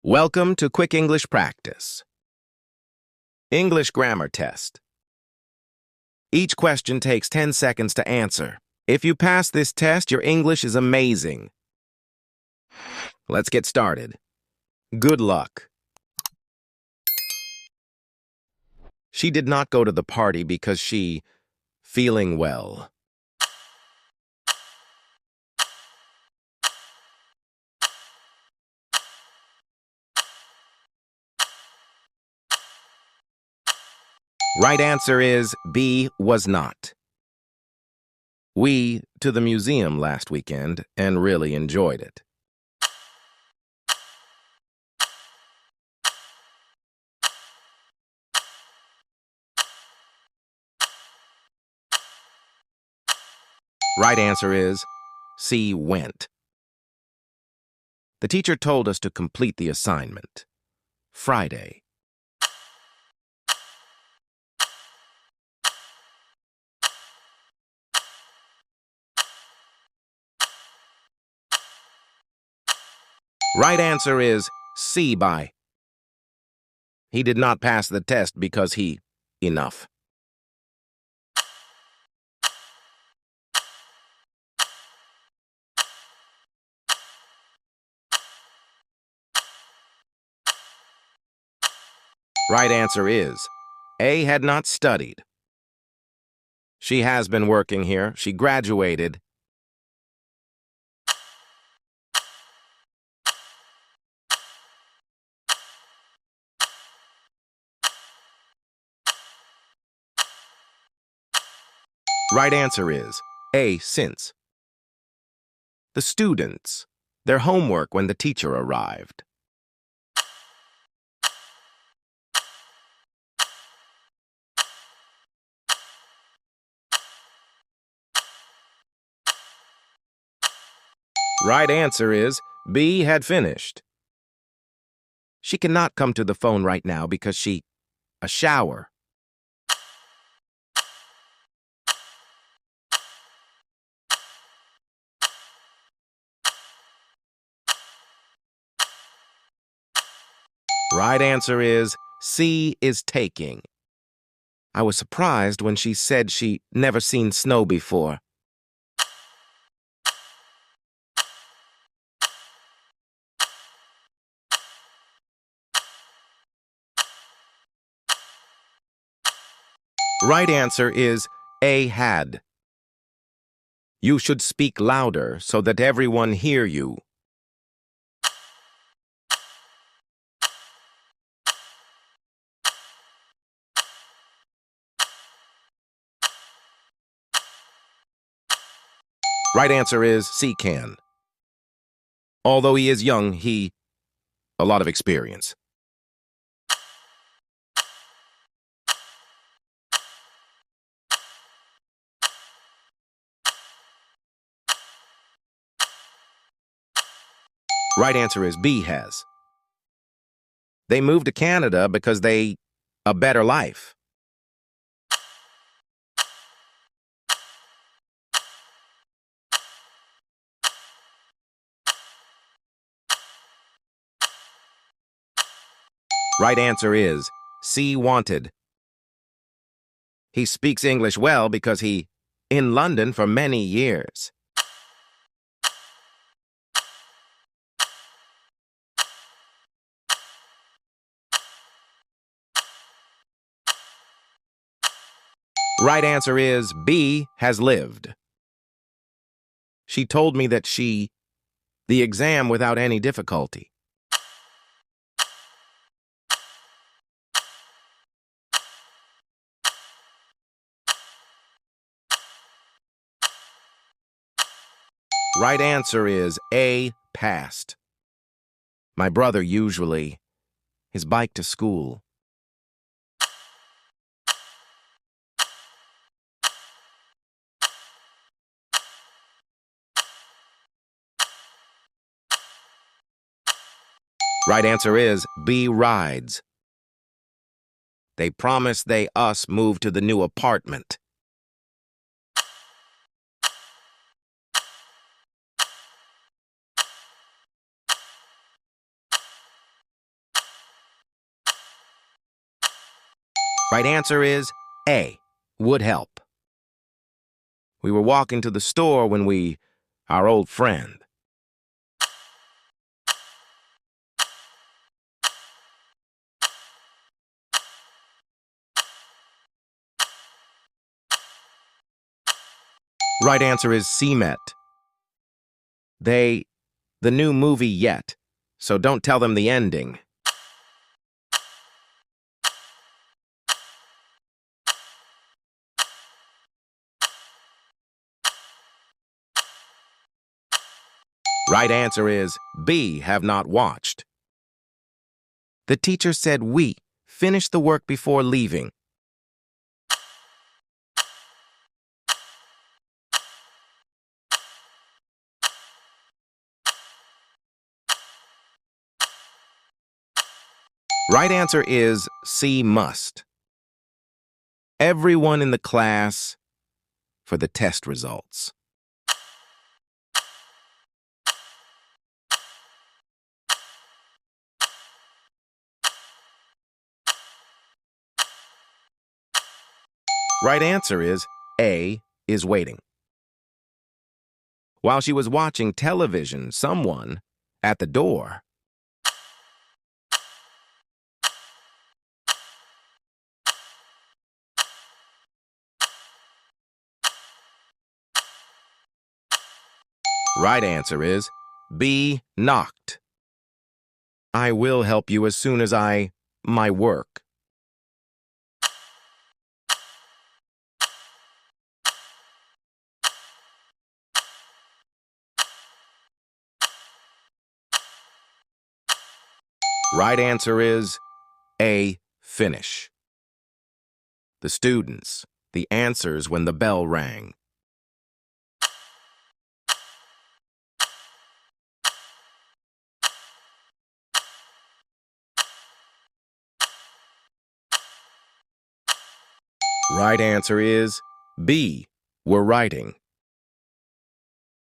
Welcome to Quick English Practice. English Grammar Test. Each question takes 10 seconds to answer. If you pass this test, your English is amazing. Let's get started. Good luck. She did not go to the party because she feeling well. Right answer is B, was not. We to the museum last weekend and really enjoyed it. Right answer is C, went. The teacher told us to complete the assignment. Friday. Right answer is C, by. He did not pass the test because he enough. Right answer is A, had not studied. She has been working here. She graduated. Right answer is A, since. The students, their homework when the teacher arrived. Right answer is B, had finished. She cannot come to the phone right now because she a shower. Right answer is C, is taking. I was surprised when she said she never seen snow before. Right answer is A, had. You should speak louder so that everyone hear you. Right answer is C, can. Although he is young, he a lot of experience. Right answer is B, has. They moved to Canada because they a better life. Right answer is C, wanted. He speaks English well because he in London for many years. Right answer is B, has lived. She told me that she the exam without any difficulty. Right answer is A, passed. My brother usually his bike to school. Right answer is B, rides. They promised they us move to the new apartment. Right answer is A, would help. We were walking to the store when our old friend. Right answer is C, met. The new movie yet, so don't tell them the ending. Right answer is B, have not watched. The teacher said we finish the work before leaving. Right answer is C, must. Everyone in the class for the test results. Right answer is A, is waiting. While she was watching television, someone at the door. Right answer is B, knocked. I will help you as soon as my work. Right answer is A, finish. The students, the answers when the bell rang. Right answer is B, were writing.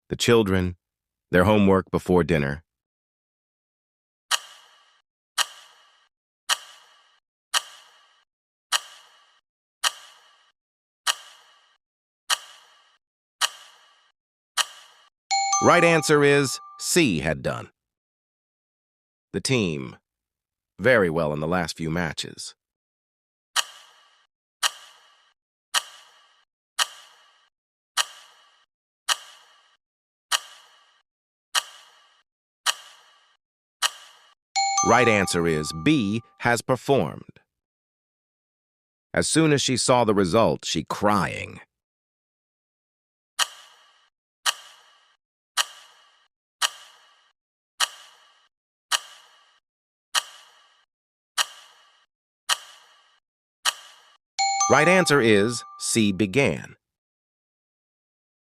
The children, their homework before dinner. Right answer is C, had done. The team, very well in the last few matches. Right answer is B, has performed. As soon as she saw the result, she crying. Right answer is C, began.